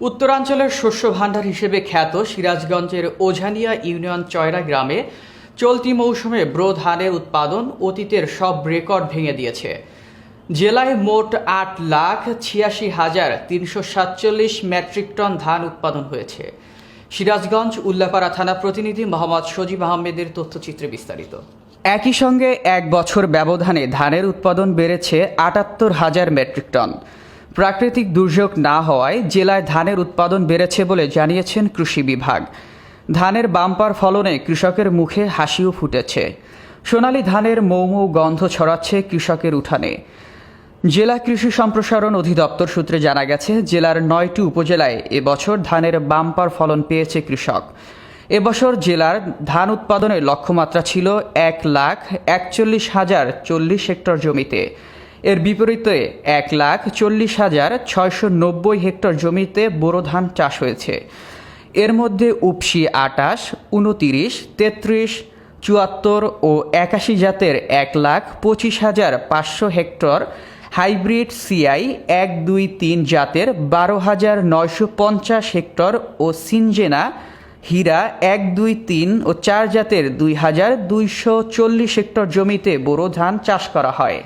উত্তরাঞ্চলের শস্য ভাণ্ডার হিসেবে খ্যাত সিরাজগঞ্জের ওঝানিয়া ইউনিয়ন চয়রা গ্রামে চলতি মৌসুমে ব্রো ধানের উৎপাদন অতীতের সব রেকর্ড ভেঙে দিয়েছে। জেলায় মোট ৮,৮৬,৩৪৭ মেট্রিক টন ধান উৎপাদন হয়েছে। সিরাজগঞ্জ উল্লাপাড়া থানা প্রতিনিধি মোহাম্মদ সজীব আহমেদের তথ্যচিত্রে বিস্তারিত। একই সঙ্গে এক বছর ব্যবধানে ধানের উৎপাদন বেড়েছে ৭৮,০০০ মেট্রিক টন। প্রাকৃতিক দুর্যোগ না হওয়ায় জেলায় ধানের উৎপাদন বেড়েছে বলে জানিয়েছেন কৃষি বিভাগ। ধানের বাম্পার ফলনে কৃষকের মুখে হাসিও ফুটেছে। সোনালী ধানের মৌ মৌ গন্ধ ছড়াচ্ছে কৃষকের উঠানে। জেলা কৃষি সম্প্রসারণ অধিদপ্তর সূত্রে জানা গেছে, জেলার ৯টি উপজেলায় এবছর ধানের বাম্পার ফলন পেয়েছে কৃষক। এবছর জেলার ধান উৎপাদনের লক্ষ্যমাত্রা ছিল ১,৪১,০৪০ হেক্টর জমিতে। এর বিপরীতে ১,৪০,৬৯০ হেক্টর জমিতে বোরো ধান চাষ হয়েছে। এর মধ্যে উপসি ২৮, ২৯, ৩৩, ৭৪ ও ৮১ জাতের ১,২৫,৫০০ হেক্টর, হাইব্রিড সিআই ১, ২, ৩ জাতের ১২,৯৫০ হেক্টর ও সিনজেনা হীরা ১, ২, ৩ ও ৪ জাতের ২,২৪০ হেক্টর জমিতে বোরো ধান চাষ করা হয়।